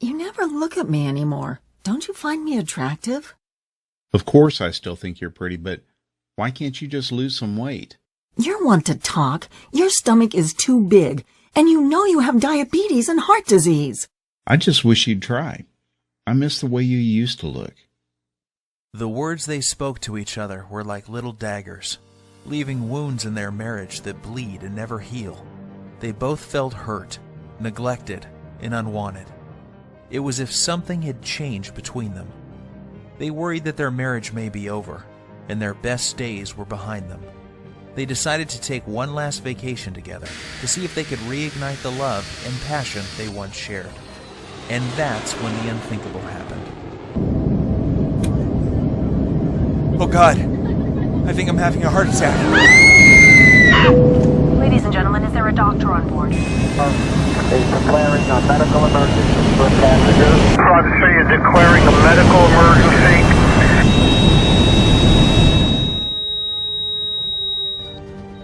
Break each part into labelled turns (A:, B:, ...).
A: You never look at me anymore. Don't you find me attractive?
B: Of course I still think you're pretty, but why can't you just lose some weight?
A: You're one to talk. Your stomach is too big, and you know you have diabetes and heart disease.
B: I just wish you'd try. I miss the way you used to look.
C: The words they spoke to each other were like little daggers, leaving wounds in their marriage that bleed and never heal. They both felt hurt, neglected, and unwanted. It was as if something had changed between them. They worried that their marriage may be over, and their best days were behind them. They decided to take one last vacation together to see if they could reignite the love and passion they once shared. And that's when the unthinkable happened. Oh God, I think I'm having a heart attack.
D: Ladies and gentlemen, is there a doctor on board?
E: Is declaring a medical emergency for passengers.
F: Private City is declaring a medical emergency.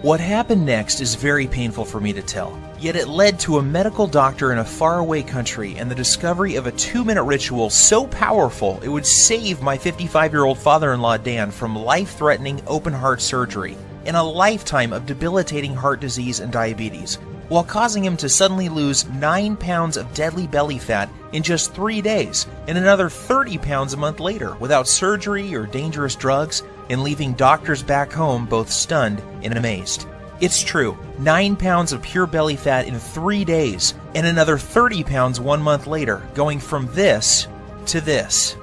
C: What happened next is very painful for me to tell, yet it led to a medical doctor in a faraway country and the discovery of a 2-minute ritual so powerful it would save my 55-year-old father-in-law Dan from life-threatening open-heart surgery and a lifetime of debilitating heart disease and diabetes, while causing him to suddenly lose 9 pounds of deadly belly fat in just 3 days and another 30 pounds a month later without surgery or dangerous drugs, and leaving doctors back home both stunned and amazed. It's true, 9 pounds of pure belly fat in 3 days and another 30 pounds 1 month later, going from this to this,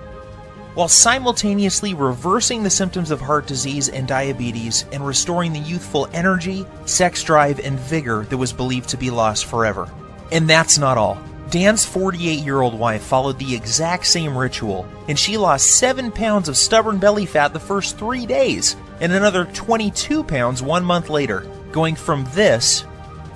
C: while simultaneously reversing the symptoms of heart disease and diabetes and restoring the youthful energy, sex drive, and vigor that was believed to be lost forever. And that's not all. Dan's 48-year-old wife followed the exact same ritual, and she lost 7 pounds of stubborn belly fat the first 3 days, and another 22 pounds 1 month later, going from this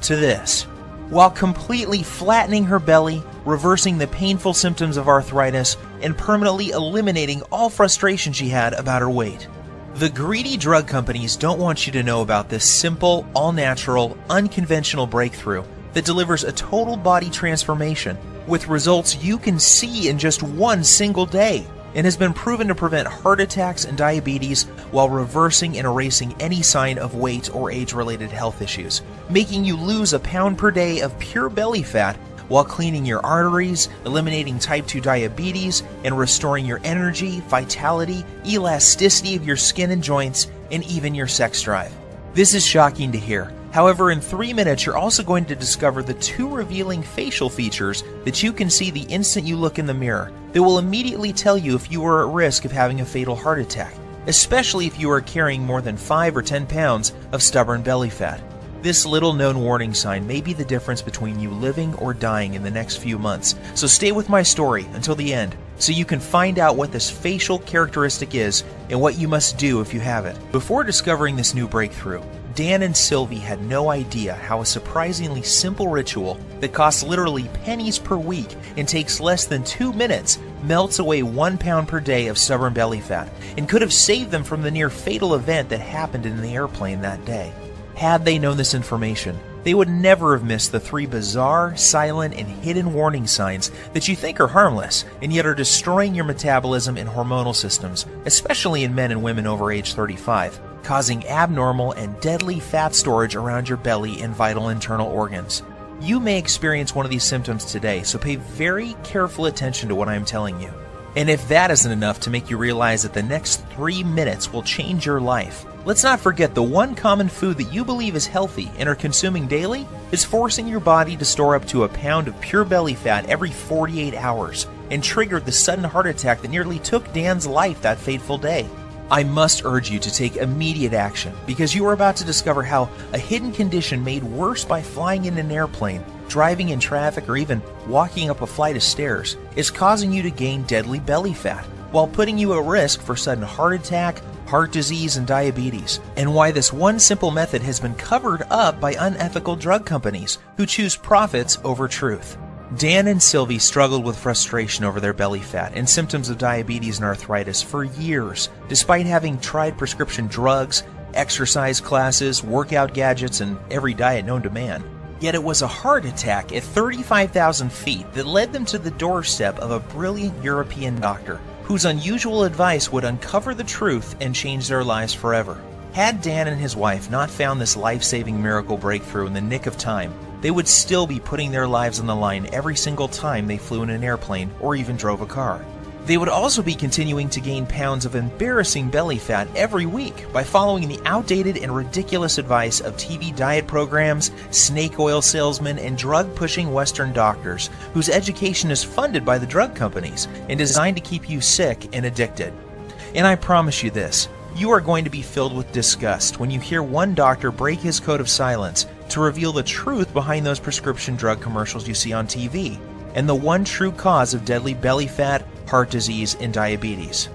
C: to this, while completely flattening her belly, reversing the painful symptoms of arthritis, and permanently eliminating all frustration she had about her weight. The greedy drug companies don't want you to know about this simple, all-natural, unconventional breakthrough that delivers a total body transformation with results you can see in just one single day, and has been proven to prevent heart attacks and diabetes while reversing and erasing any sign of weight or age-related health issues, making you lose a pound per day of pure belly fat while cleaning your arteries, eliminating type 2 diabetes, and restoring your energy, vitality, elasticity of your skin and joints, and even your sex drive. This is shocking to hear. However, in 3 minutes, you're also going to discover the 2 revealing facial features that you can see the instant you look in the mirror that will immediately tell you if you are at risk of having a fatal heart attack, especially if you are carrying more than 5 or 10 pounds of stubborn belly fat. This little-known warning sign may be the difference between you living or dying in the next few months, so stay with my story until the end so you can find out what this facial characteristic is and what you must do if you have it. Before discovering this new breakthrough, Dan and Sylvie had no idea how a surprisingly simple ritual that costs literally pennies per week and takes less than 2 minutes melts away 1 pound per day of stubborn belly fat and could have saved them from the near fatal event that happened in the airplane that day. Had they known this information, they would never have missed the 3 bizarre, silent, and hidden warning signs that you think are harmless and yet are destroying your metabolism and hormonal systems, especially in men and women over age 35. Causing abnormal and deadly fat storage around your belly and vital internal organs. You may experience one of these symptoms today, so pay very careful attention to what I am telling you. And if that isn't enough to make you realize that the next 3 minutes will change your life, let's not forget the one common food that you believe is healthy and are consuming daily is forcing your body to store up to a pound of pure belly fat every 48 hours and triggered the sudden heart attack that nearly took Dan's life that fateful day. I must urge you to take immediate action because you are about to discover how a hidden condition made worse by flying in an airplane, driving in traffic, or even walking up a flight of stairs is causing you to gain deadly belly fat while putting you at risk for sudden heart attack, heart disease, and diabetes, and why this one simple method has been covered up by unethical drug companies who choose profits over truth. Dan and Sylvie struggled with frustration over their belly fat and symptoms of diabetes and arthritis for years, despite having tried prescription drugs, exercise classes, workout gadgets, and every diet known to man. Yet it was a heart attack at 35,000 feet that led them to the doorstep of a brilliant European doctor whose unusual advice would uncover the truth and change their lives forever. Had Dan and his wife not found this life-saving miracle breakthrough in the nick of time, they would still be putting their lives on the line every single time they flew in an airplane or even drove a car. They would also be continuing to gain pounds of embarrassing belly fat every week by following the outdated and ridiculous advice of TV diet programs, snake oil salesmen, and drug-pushing Western doctors whose education is funded by the drug companies and designed to keep you sick and addicted. And I promise you this, you are going to be filled with disgust when you hear one doctor break his code of silence to reveal the truth behind those prescription drug commercials you see on TV, and the one true cause of deadly belly fat, heart disease, and diabetes.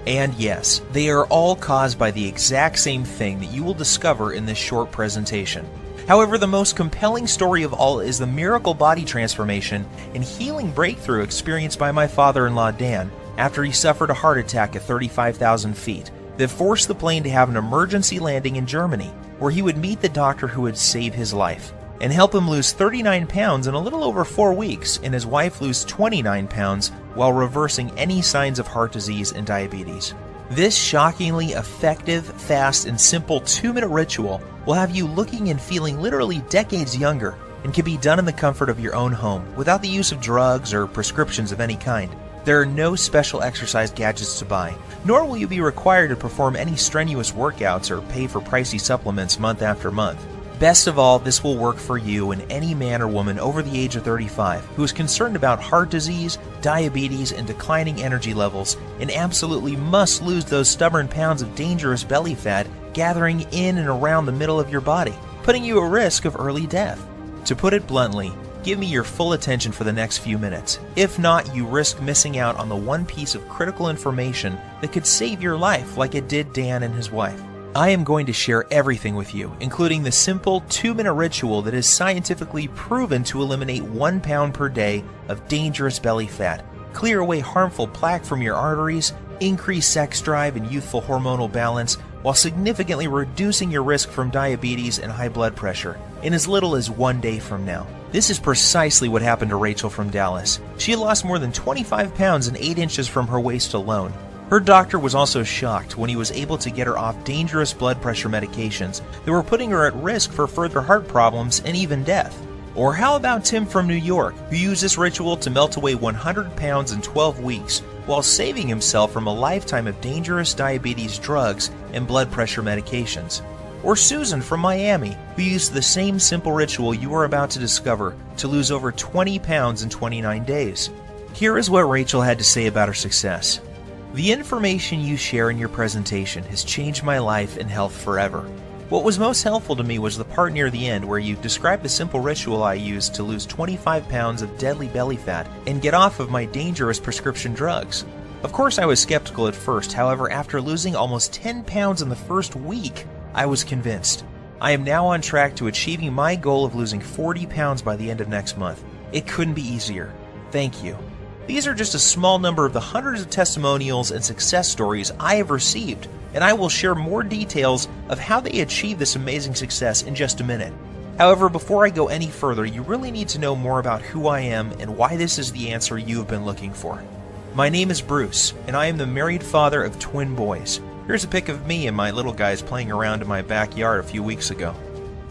C: And yes, they are all caused by the exact same thing that you will discover in this short presentation. However, the most compelling story of all is the miracle body transformation and healing breakthrough experienced by my father-in-law Dan after he suffered a heart attack at 35,000 feet that forced the plane to have an emergency landing in Germany, where he would meet the doctor who would save his life and help him lose 39 pounds in a little over 4 weeks, and his wife lose 29 pounds while reversing any signs of heart disease and diabetes. This shockingly effective, fast, and simple 2-minute ritual will have you looking and feeling literally decades younger and can be done in the comfort of your own home without the use of drugs or prescriptions of any kind. There are no special exercise gadgets to buy, nor will you be required to perform any strenuous workouts or pay for pricey supplements month after month. Best of all, this will work for you and any man or woman over the age of 35 who is concerned about heart disease, diabetes, and declining energy levels, and absolutely must lose those stubborn pounds of dangerous belly fat gathering in and around the middle of your body, putting you at risk of early death. To put it bluntly, give me your full attention for the next few minutes. If not, you risk missing out on the one piece of critical information that could save your life like it did Dan and his wife. I am going to share everything with you, including the simple 2-minute ritual that is scientifically proven to eliminate 1 pound per day of dangerous belly fat, clear away harmful plaque from your arteries, increase sex drive and youthful hormonal balance, while significantly reducing your risk from diabetes and high blood pressure in as little as 1 day from now. This is precisely what happened to Rachel from Dallas. She lost more than 25 pounds and 8 inches from her waist alone. Her doctor was also shocked when he was able to get her off dangerous blood pressure medications that were putting her at risk for further heart problems and even death. Or how about Tim from New York, who used this ritual to melt away 100 pounds in 12 weeks while saving himself from a lifetime of dangerous diabetes drugs and blood pressure medications? Or Susan from Miami, who used the same simple ritual you are about to discover to lose over 20 pounds in 29 days. Here is what Rachel had to say about her success. The information you share in your presentation has changed my life and health forever. What was most helpful to me was the part near the end where you describe the simple ritual I used to lose 25 pounds of deadly belly fat and get off of my dangerous prescription drugs. Of course, I was skeptical at first. However, after losing almost 10 pounds in the first week, I was convinced. I am now on track to achieving my goal of losing 40 pounds by the end of next month. It couldn't be easier. Thank you. These are just a small number of the hundreds of testimonials and success stories I have received, and I will share more details of how they achieved this amazing success in just a minute. However, before I go any further, you really need to know more about who I am and why this is the answer you have been looking for. My name is Bruce, and I am the married father of twin boys. Here's a pic of me and my little guys playing around in my backyard a few weeks ago.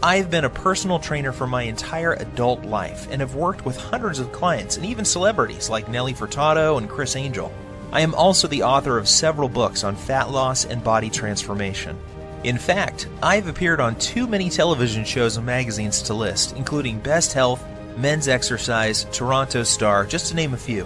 C: I have been a personal trainer for my entire adult life and have worked with hundreds of clients and even celebrities like Nelly Furtado and Chris Angel. I am also the author of several books on fat loss and body transformation. In fact, I have appeared on too many television shows and magazines to list, including Best Health, Men's Exercise, Toronto Star, just to name a few.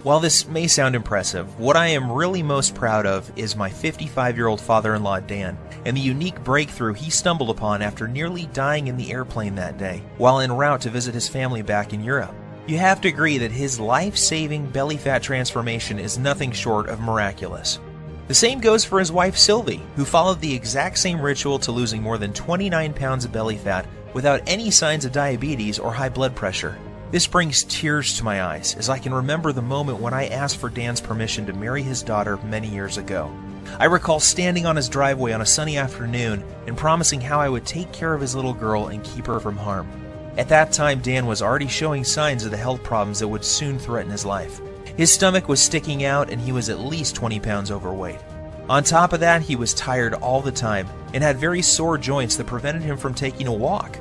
C: While this may sound impressive, what I am really most proud of is my 55-year-old father-in-law Dan and the unique breakthrough he stumbled upon after nearly dying in the airplane that day while en route to visit his family back in Europe. You have to agree that his life-saving belly fat transformation is nothing short of miraculous. The same goes for his wife Sylvie, who followed the exact same ritual to losing more than 29 pounds of belly fat without any signs of diabetes or high blood pressure. This brings tears to my eyes as I can remember the moment when I asked for Dan's permission to marry his daughter many years ago. I recall standing on his driveway on a sunny afternoon and promising how I would take care of his little girl and keep her from harm. At that time, Dan was already showing signs of the health problems that would soon threaten his life. His stomach was sticking out and he was at least 20 pounds overweight. On top of that, he was tired all the time and had very sore joints that prevented him from taking a walk.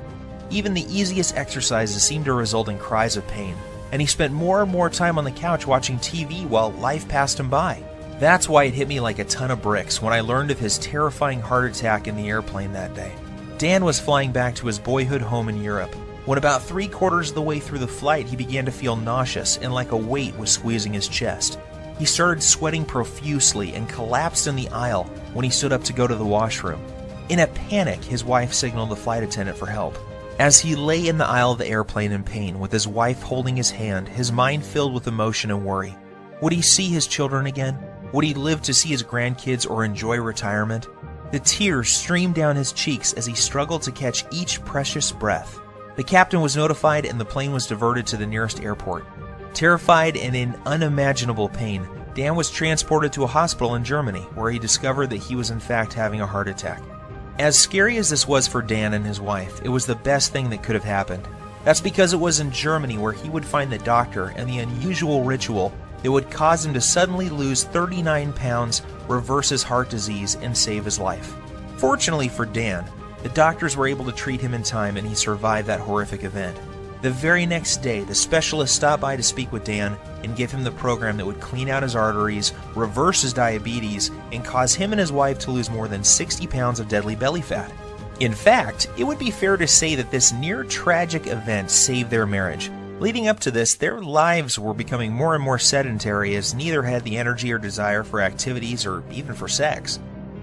C: Even the easiest exercises seemed to result in cries of pain, and he spent more and more time on the couch watching TV while life passed him by. That's why it hit me like a ton of bricks when I learned of his terrifying heart attack in the airplane that day. Dan was flying back to his boyhood home in Europe. When about 3/4 of the way through the flight, he began to feel nauseous and like a weight was squeezing his chest. He started sweating profusely and collapsed in the aisle when he stood up to go to the washroom. In a panic, his wife signaled the flight attendant for help. As he lay in the aisle of the airplane in pain, with his wife holding his hand, his mind filled with emotion and worry. Would he see his children again? Would he live to see his grandkids or enjoy retirement? The tears streamed down his cheeks as he struggled to catch each precious breath. The captain was notified and the plane was diverted to the nearest airport. Terrified and in unimaginable pain, Dan was transported to a hospital in Germany, where he discovered that he was in fact having a heart attack. As scary as this was for Dan and his wife, it was the best thing that could have happened. That's because it was in Germany where he would find the doctor and the unusual ritual that would cause him to suddenly lose 39 pounds, reverse his heart disease, and save his life. Fortunately for Dan, the doctors were able to treat him in time and he survived that horrific event. The very next day, the specialist stopped by to speak with Dan and give him the program that would clean out his arteries, reverse his diabetes, and cause him and his wife to lose more than 60 pounds of deadly belly fat. In fact, it would be fair to say that this near-tragic event saved their marriage. Leading up to this, their lives were becoming more and more sedentary as neither had the energy or desire for activities or even for sex.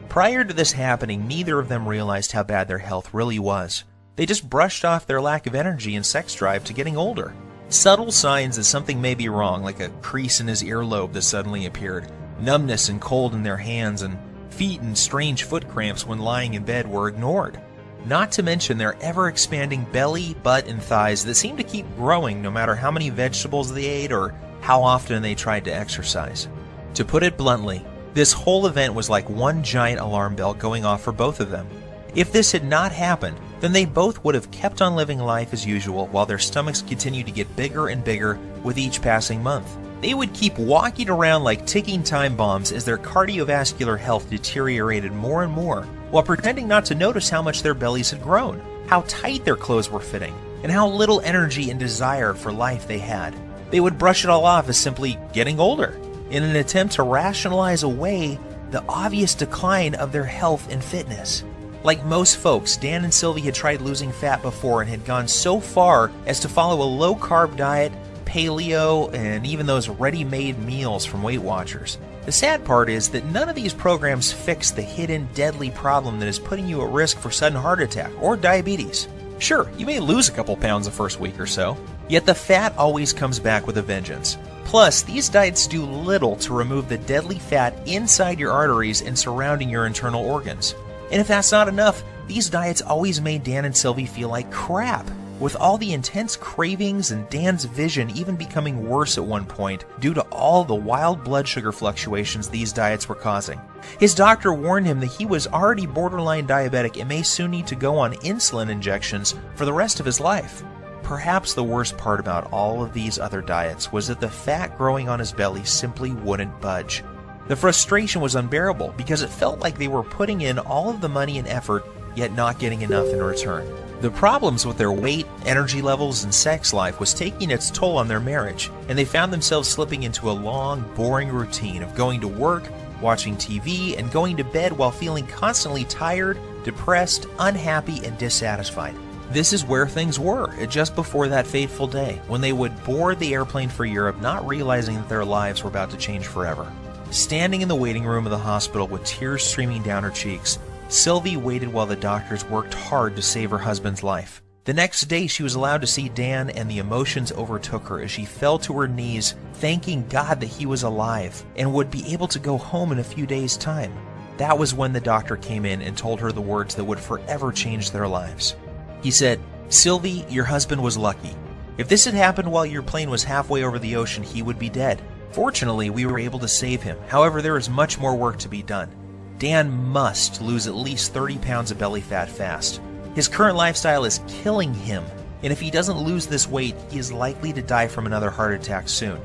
C: Prior to this happening, neither of them realized how bad their health really was. They just brushed off their lack of energy and sex drive to getting older. Subtle signs that something may be wrong, like a crease in his earlobe that suddenly appeared, numbness and cold in their hands, and feet and strange foot cramps when lying in bed were ignored. Not to mention their ever-expanding belly, butt, and thighs that seemed to keep growing no matter how many vegetables they ate or how often they tried to exercise. To put it bluntly, this whole event was like one giant alarm bell going off for both of them. If this had not happened, then they both would have kept on living life as usual while their stomachs continued to get bigger and bigger with each passing month. They would keep walking around like ticking time bombs as their cardiovascular health deteriorated more and more, while pretending not to notice how much their bellies had grown, how tight their clothes were fitting, and how little energy and desire for life they had. They would brush it all off as simply getting older, in an attempt to rationalize away the obvious decline of their health and fitness. Like most folks, Dan and Sylvie had tried losing fat before and had gone so far as to follow a low-carb diet, paleo, and even those ready-made meals from Weight Watchers. The sad part is that none of these programs fix the hidden deadly problem that is putting you at risk for sudden heart attack or diabetes. Sure, you may lose a couple pounds the first week or so, yet the fat always comes back with a vengeance. Plus, these diets do little to remove the deadly fat inside your arteries and surrounding your internal organs. And if that's not enough, these diets always made Dan and Sylvie feel like crap, with all the intense cravings and Dan's vision even becoming worse at one point due to all the wild blood sugar fluctuations these diets were causing. His doctor warned him that he was already borderline diabetic and may soon need to go on insulin injections for the rest of his life. Perhaps the worst part about all of these other diets was that the fat growing on his belly simply wouldn't budge. The frustration was unbearable because it felt like they were putting in all of the money and effort, yet not getting enough in return. The problems with their weight, energy levels, and sex life was taking its toll on their marriage, and they found themselves slipping into a long, boring routine of going to work, watching TV, and going to bed while feeling constantly tired, depressed, unhappy, and dissatisfied. This is where things were just before that fateful day, when they would board the airplane for Europe, not realizing that their lives were about to change forever. Standing in the waiting room of the hospital with tears streaming down her cheeks, Sylvie waited while the doctors worked hard to save her husband's life. The next day, she was allowed to see Dan, and the emotions overtook her as she fell to her knees, thanking God that he was alive and would be able to go home in a few days' time. That was when the doctor came in and told her the words that would forever change their lives. He said, "Sylvie, your husband was lucky. If this had happened while your plane was halfway over the ocean, he would be dead. Fortunately, we were able to save him. However, there is much more work to be done. Dan must lose at least 30 pounds of belly fat fast. His current lifestyle is killing him, and if he doesn't lose this weight, he is likely to die from another heart attack soon.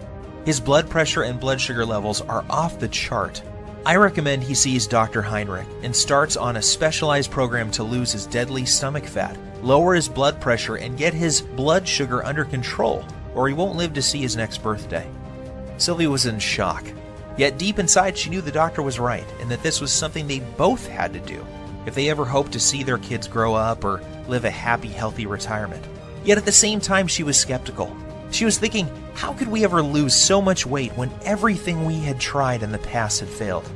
C: His blood pressure and blood sugar levels are off the chart. I recommend he sees Dr. Heinrich and starts on a specialized program to lose his deadly stomach fat, lower his blood pressure, and get his blood sugar under control, or he won't live to see his next birthday. Sylvie was in shock. Yet deep inside, she knew the doctor was right, and that this was something they both had to do if they ever hoped to see their kids grow up or live a happy, healthy retirement. Yet at the same time, she was skeptical. She was thinking, how could we ever lose so much weight when everything we had tried in the past had failed?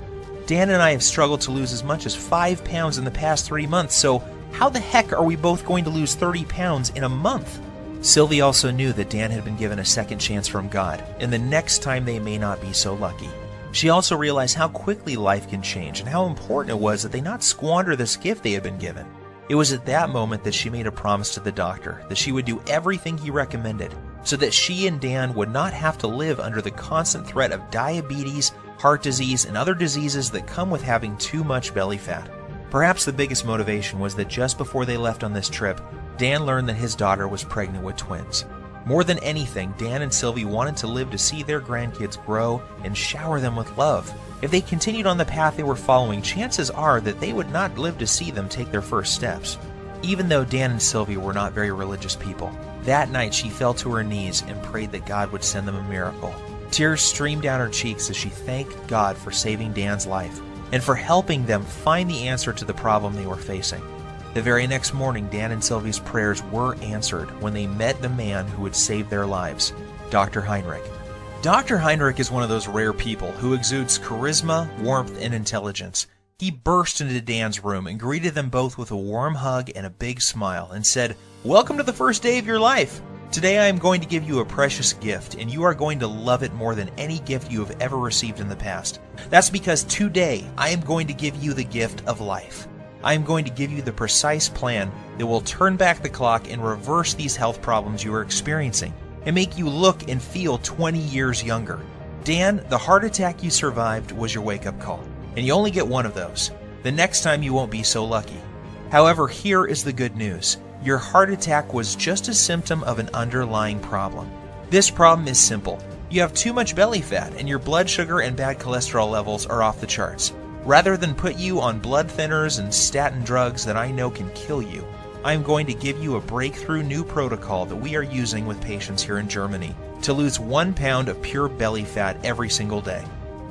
C: Dan and I have struggled to lose as much as 5 pounds in the past 3 months, so how the heck are we both going to lose 30 pounds in a month? Sylvie also knew that Dan had been given a second chance from God, and the next time they may not be so lucky. She also realized how quickly life can change and how important it was that they not squander this gift they had been given. It was at that moment that she made a promise to the doctor that she would do everything he recommended so that she and Dan would not have to live under the constant threat of diabetes, heart disease, and other diseases that come with having too much belly fat. Perhaps the biggest motivation was that just before they left on this trip, Dan learned that his daughter was pregnant with twins. More than anything, Dan and Sylvie wanted to live to see their grandkids grow and shower them with love. If they continued on the path they were following, chances are that they would not live to see them take their first steps. Even though Dan and Sylvie were not very religious people, that night she fell to her knees and prayed that God would send them a miracle. Tears streamed down her cheeks as she thanked God for saving Dan's life and for helping them find the answer to the problem they were facing. The very next morning, Dan and Sylvie's prayers were answered when they met the man who would save their lives, Dr. Heinrich. Dr. Heinrich is one of those rare people who exudes charisma, warmth, and intelligence. He burst into Dan's room and greeted them both with a warm hug and a big smile and said, "Welcome to the first day of your life. Today I am going to give you a precious gift, and you are going to love it more than any gift you have ever received in the past. That's because today I am going to give you the gift of life. I am going to give you the precise plan that will turn back the clock and reverse these health problems you are experiencing and make you look and feel 20 years younger. Dan, the heart attack you survived was your wake-up call, and you only get one of those. The next time you won't be so lucky. However, here is the good news. Your heart attack was just a symptom of an underlying problem. This problem is simple. You have too much belly fat, and your blood sugar and bad cholesterol levels are off the charts. Rather than put you on blood thinners and statin drugs that I know can kill you, I am going to give you a breakthrough new protocol that we are using with patients here in Germany to lose 1 pound of pure belly fat every single day.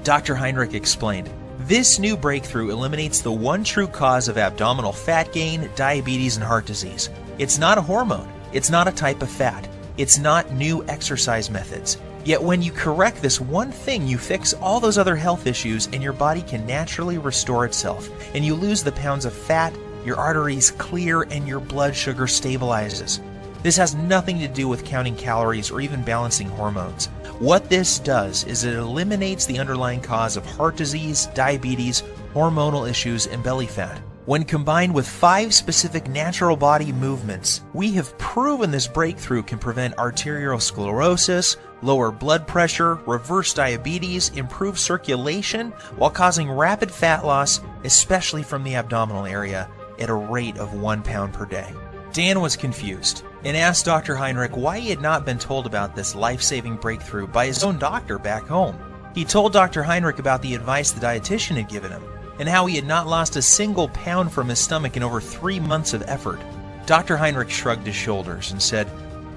C: Dr. Heinrich explained, this new breakthrough eliminates the one true cause of abdominal fat gain, diabetes, and heart disease. It's not a hormone. It's not a type of fat. It's not new exercise methods. Yet when you correct this one thing, you fix all those other health issues and your body can naturally restore itself, and you lose the pounds of fat, your arteries clear, and your blood sugar stabilizes. This has nothing to do with counting calories or even balancing hormones. What this does is it eliminates the underlying cause of heart disease, diabetes, hormonal issues, and belly fat. When combined with 5 specific natural body movements, we have proven this breakthrough can prevent arterial sclerosis, lower blood pressure, reverse diabetes, improve circulation, while causing rapid fat loss, especially from the abdominal area, at a rate of 1 pound per day. Dan was confused and asked Dr. Heinrich why he had not been told about this life-saving breakthrough by his own doctor back home. He told Dr. Heinrich about the advice the dietitian had given him, and how he had not lost a single pound from his stomach in over 3 months of effort. Dr. Heinrich shrugged his shoulders and said,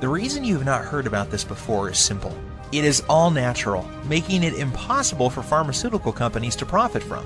C: "The reason you have not heard about this before is simple. It is all natural, making it impossible for pharmaceutical companies to profit from.